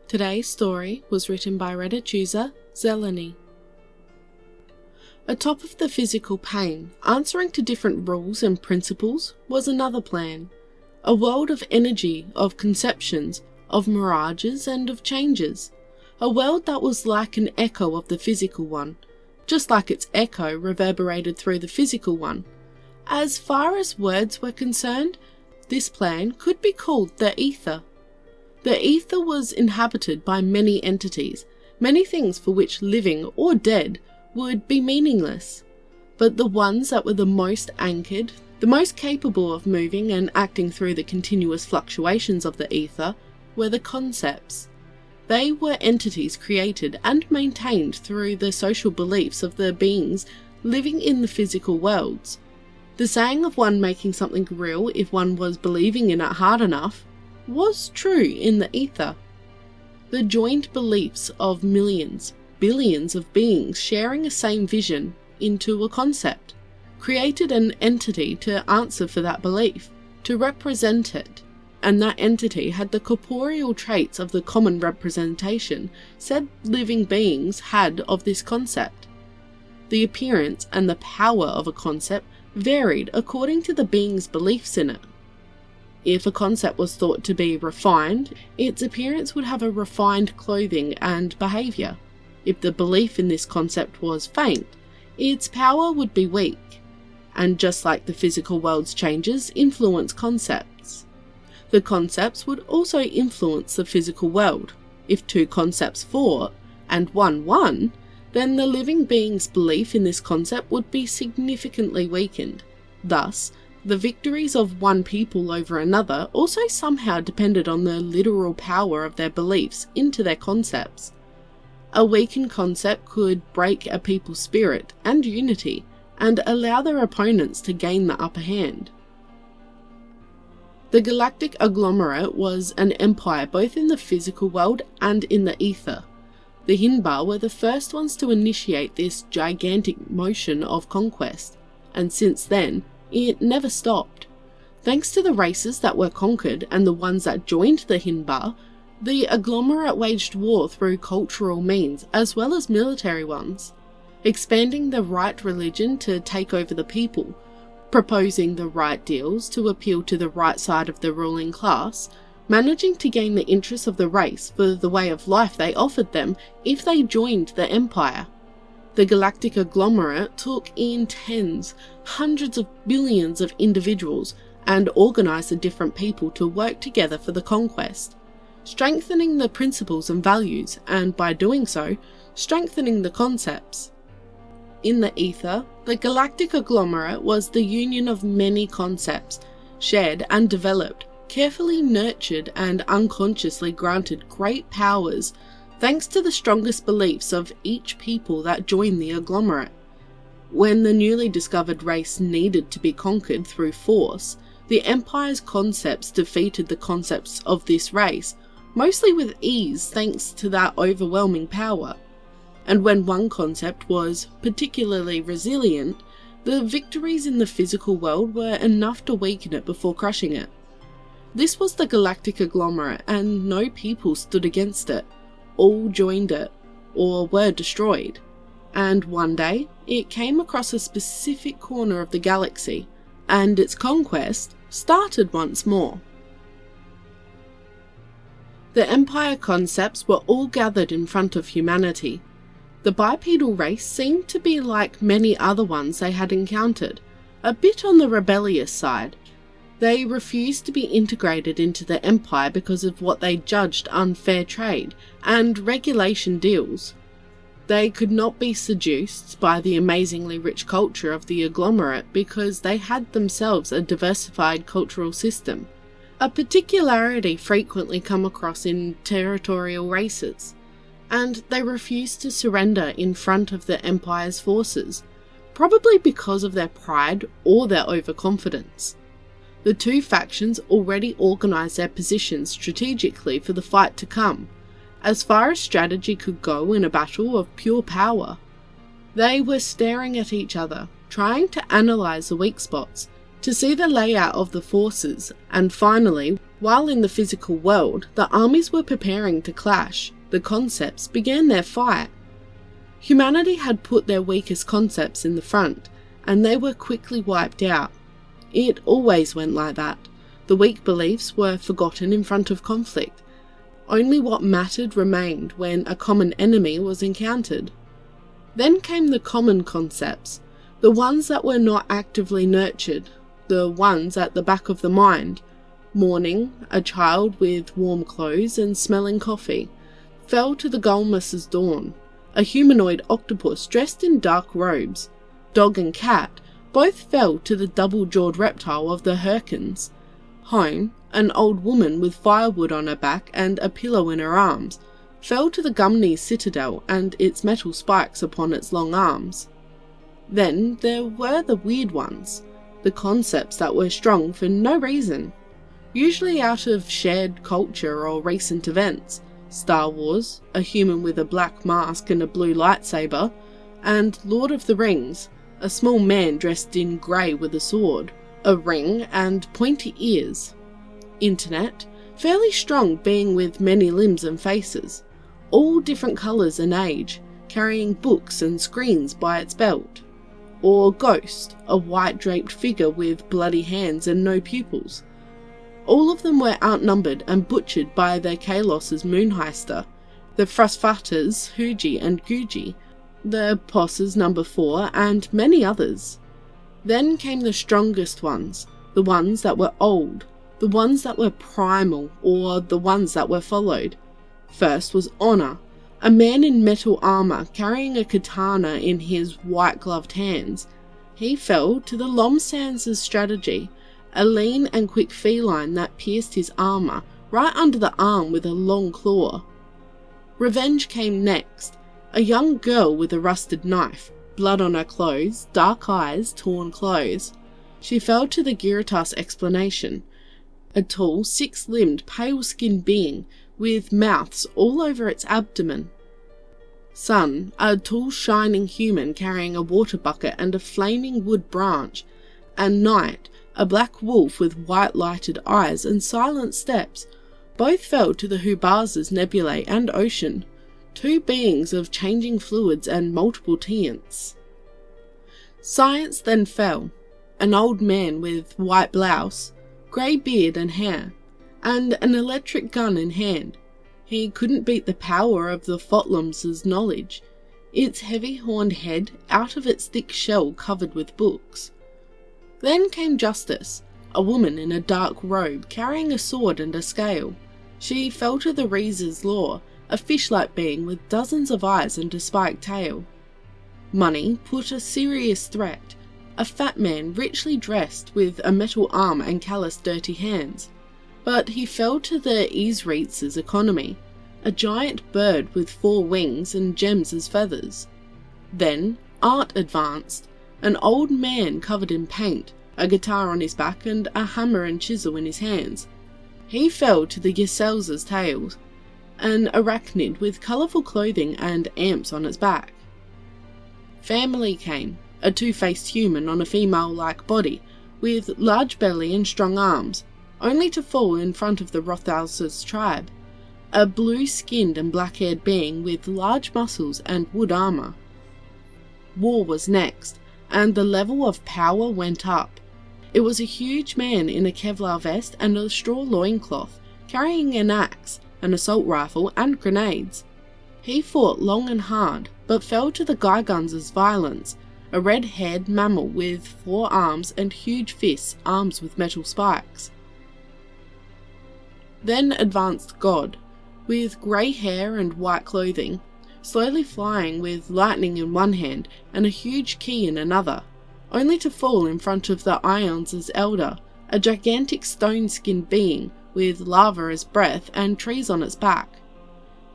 Today's story was written by Reddit user Xelony. Atop of the physical pain, answering to different rules and principles was another plan. A world of energy, of conceptions, of mirages and of changes. A world that was like an echo of the physical one, just like its echo reverberated through the physical one. As far as words were concerned, this plan could be called the ether. The ether was inhabited by many entities, many things for which living or dead would be meaningless. But the ones that were the most anchored, the most capable of moving and acting through the continuous fluctuations of the ether, were the concepts. They were entities created and maintained through the social beliefs of the beings living in the physical worlds. The saying of one making something real if one was believing in it hard enough was true in the ether. The joined beliefs of millions, billions of beings sharing a same vision into a concept, created an entity to answer for that belief, to represent it, and that entity had the corporeal traits of the common representation said living beings had of this concept. The appearance and the power of a concept varied according to the being's beliefs in it. If a concept was thought to be refined, its appearance would have a refined clothing and behaviour. If the belief in this concept was faint, its power would be weak. And just like the physical world's changes influence concepts, the concepts would also influence the physical world. If two concepts fought, and one won, then the living being's belief in this concept would be significantly weakened. Thus, the victories of one people over another also somehow depended on the literal power of their beliefs into their concepts. A weakened concept could break a people's spirit and unity, and allow their opponents to gain the upper hand. The galactic agglomerate was an empire both in the physical world and in the ether. The Hinbar were the first ones to initiate this gigantic motion of conquest, and since then, it never stopped. Thanks to the races that were conquered and the ones that joined the Hinbar, the agglomerate waged war through cultural means as well as military ones, expanding the right religion to take over the people, proposing the right deals to appeal to the right side of the ruling class, managing to gain the interests of the race for the way of life they offered them if they joined the empire. The galactic agglomerate took in tens, hundreds of billions of individuals and organised the different people to work together for the conquest, strengthening the principles and values, and by doing so, strengthening the concepts. In the ether, the galactic agglomerate was the union of many concepts, shared and developed, carefully nurtured and unconsciously granted great powers thanks to the strongest beliefs of each people that joined the agglomerate. When the newly discovered race needed to be conquered through force, the Empire's concepts defeated the concepts of this race, mostly with ease thanks to that overwhelming power. And when one concept was particularly resilient, the victories in the physical world were enough to weaken it before crushing it. This was the galactic agglomerate, and no people stood against it. All joined it, or were destroyed. And one day, it came across a specific corner of the galaxy, and its conquest started once more. The Empire concepts were all gathered in front of humanity. The bipedal race seemed to be like many other ones they had encountered, a bit on the rebellious side. They refused to be integrated into the Empire because of what they judged unfair trade and regulation deals. They could not be seduced by the amazingly rich culture of the agglomerate because they had themselves a diversified cultural system, a particularity frequently come across in territorial races, and they refused to surrender in front of the Empire's forces, probably because of their pride or their overconfidence. The two factions already organised their positions strategically for the fight to come, as far as strategy could go in a battle of pure power. They were staring at each other, trying to analyse the weak spots, to see the layout of the forces, and finally, while in the physical world, the armies were preparing to clash, the concepts began their fight. Humanity had put their weakest concepts in the front, and they were quickly wiped out. It always went like that. The weak beliefs were forgotten in front of conflict. Only what mattered remained when a common enemy was encountered. Then came the common concepts, the ones that were not actively nurtured, the ones at the back of the mind. Morning, a child with warm clothes and smelling coffee, fell to the Golmus's dawn. A humanoid octopus dressed in dark robes. Dog and cat both fell to the double-jawed reptile of the Hyrkans. Home, an old woman with firewood on her back and a pillow in her arms, fell to the Gumney's citadel and its metal spikes upon its long arms. Then there were the weird ones, the concepts that were strong for no reason, usually out of shared culture or recent events. Star Wars, a human with a black mask and a blue lightsaber, and Lord of the Rings, a small man dressed in grey with a sword, a ring and pointy ears. Internet, fairly strong being with many limbs and faces, all different colours and age, carrying books and screens by its belt. Or Ghost, a white draped figure with bloody hands and no pupils. All of them were outnumbered and butchered by the Kalos's Moonheister, the Frasfatas, Huji and Guji, the Posses number 4 and many others. Then came the strongest ones, the ones that were old, the ones that were primal, or the ones that were followed. First was Honor, a man in metal armour carrying a katana in his white-gloved hands. He fell to the Lomsands' strategy, a lean and quick feline that pierced his armour right under the arm with a long claw. Revenge came next, a young girl with a rusted knife, blood on her clothes, dark eyes, torn clothes. She fell to the Giritas explanation, a tall, six-limbed, pale-skinned being with mouths all over its abdomen. Sun, a tall, shining human carrying a water bucket and a flaming wood branch, and Night, a black wolf with white lighted eyes and silent steps, both fell to the Hubaz's nebulae and ocean, two beings of changing fluids and multiple tints. Science then fell, an old man with white blouse, grey beard and hair, and an electric gun in hand. He couldn't beat the power of the Fotlum's knowledge, its heavy-horned head out of its thick shell covered with books. Then came Justice, a woman in a dark robe carrying a sword and a scale. She fell to the Reese's Law, a fish-like being with dozens of eyes and a spiked tail. Money put a serious threat, a fat man richly dressed with a metal arm and calloused dirty hands. But he fell to the Easreats' economy, a giant bird with 4 wings and gems as feathers. Then Art advanced, an old man covered in paint, a guitar on his back and a hammer and chisel in his hands. He fell to the Giselles' tails, an arachnid with colourful clothing and amps on its back. Family came, a two-faced human on a female-like body, with large belly and strong arms, only to fall in front of the Rothauses' tribe, a blue-skinned and black-haired being with large muscles and wood armour. War was next, and the level of power went up. It was a huge man in a Kevlar vest and a straw loincloth, carrying an axe, an assault rifle and grenades. He fought long and hard, but fell to the Gyguns' violence, a red-haired mammal with 4 arms and huge fists, arms with metal spikes. Then advanced God, with grey hair and white clothing, slowly flying with lightning in one hand and a huge key in another, only to fall in front of the Ions' elder, a gigantic stone-skinned being with lava as breath and trees on its back.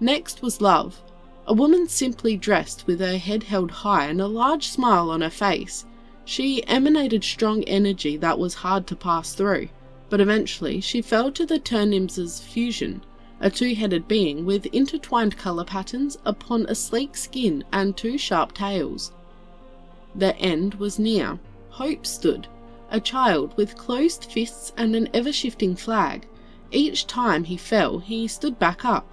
Next was Love, a woman simply dressed with her head held high and a large smile on her face. She emanated strong energy that was hard to pass through, but eventually she fell to the Turnims' fusion, a 2-headed being with intertwined colour patterns upon a sleek skin and 2 sharp tails. The end was near. Hope stood, a child with closed fists and an ever-shifting flag. Each time he fell, he stood back up.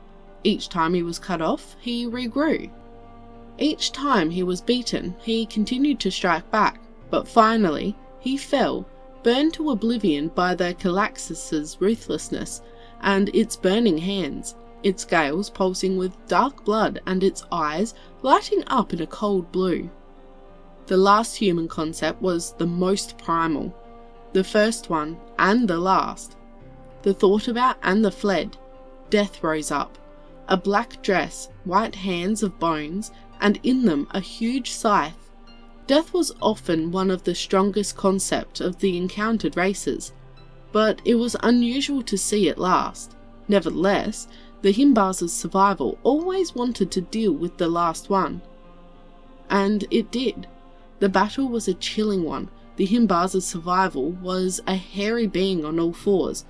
Each time he was cut off, he regrew. Each time he was beaten, he continued to strike back, but finally, he fell, burned to oblivion by the Calaxis's ruthlessness and its burning hands, its scales pulsing with dark blood and its eyes lighting up in a cold blue. The last human concept was the most primal, the first one and the last. The thought about and the fled. Death rose up, a black dress, white hands of bones, and in them a huge scythe. Death was often one of the strongest concepts of the encountered races, but it was unusual to see it last. Nevertheless, the Himbaza's survival always wanted to deal with the last one. And it did. The battle was a chilling one. The Himbaza's survival was a hairy being on all fours,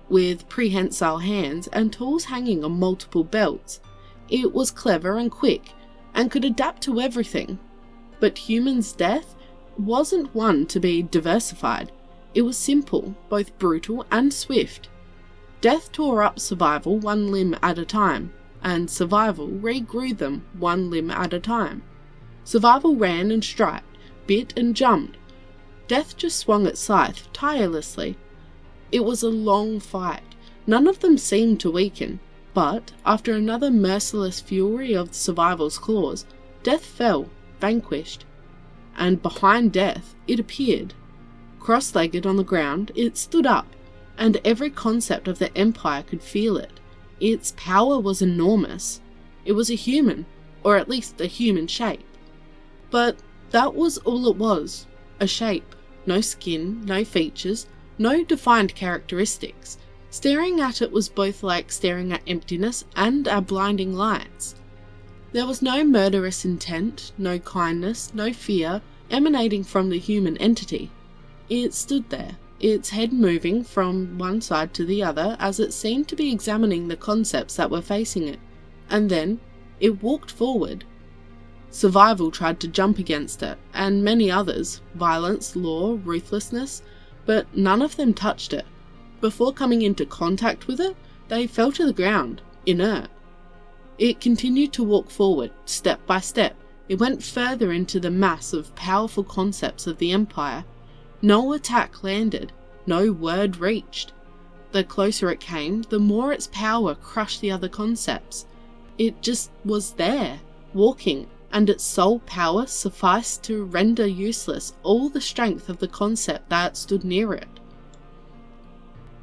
with prehensile hands and tools hanging on multiple belts. It was clever and quick, and could adapt to everything. But humans' death wasn't one to be diversified. It was simple, both brutal and swift. Death tore up survival one limb at a time, and survival regrew them one limb at a time. Survival ran and striped, bit and jumped. Death just swung its scythe tirelessly. It was a long fight. None of them seemed to weaken, but after another merciless fury of survival's claws, Death fell, vanquished. And behind Death, it appeared. Cross-legged on the ground, it stood up, and every concept of the Empire could feel it. Its power was enormous. It was a human, or at least a human shape. But that was all it was, a shape. No skin, no features, no defined characteristics. Staring at it was both like staring at emptiness and at blinding lights. There was no murderous intent, no kindness, no fear emanating from the human entity. It stood there, its head moving from one side to the other as it seemed to be examining the concepts that were facing it, and then it walked forward. Survival tried to jump against it, and many others, violence, law, ruthlessness, but none of them touched it. Before coming into contact with it, they fell to the ground, inert. It continued to walk forward, step by step. It went further into the mass of powerful concepts of the Empire. No attack landed, no word reached. The closer it came, the more its power crushed the other concepts. It just was there, walking, and its sole power sufficed to render useless all the strength of the concept that stood near it.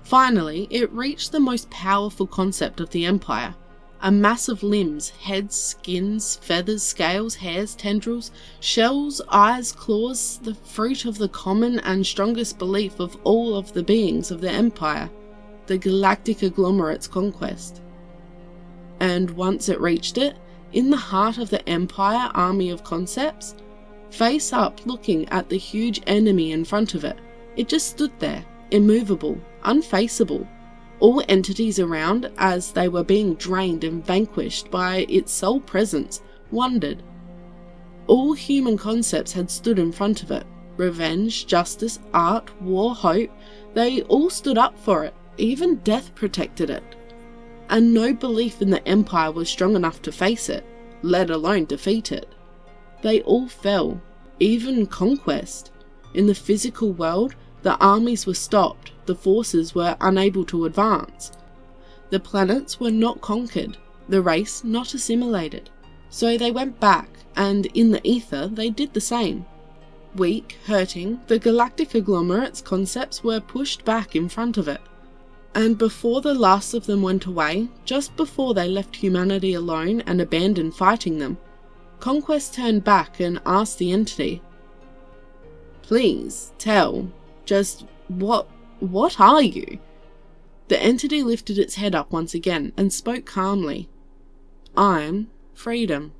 Finally, it reached the most powerful concept of the Empire. A mass of limbs, heads, skins, feathers, scales, hairs, tendrils, shells, eyes, claws, the fruit of the common and strongest belief of all of the beings of the Empire, the galactic agglomerate's conquest. And once it reached it, in the heart of the Empire army of concepts, face up looking at the huge enemy in front of it, it just stood there, immovable, unfaceable. All entities around, as they were being drained and vanquished by its sole presence, wondered. All human concepts had stood in front of it. Revenge, justice, art, war, hope, they all stood up for it. Even death protected it. And no belief in the Empire was strong enough to face it, let alone defeat it. They all fell, even conquest. In the physical world, the armies were stopped, the forces were unable to advance. The planets were not conquered, the race not assimilated. So they went back, and in the ether they did the same. Weak, hurting, the galactic agglomerate's concepts were pushed back in front of it. And before the last of them went away, just before they left humanity alone and abandoned fighting them, Conquest turned back and asked the entity, "Please, tell, just what are you?" The entity lifted its head up once again and spoke calmly. "I'm freedom."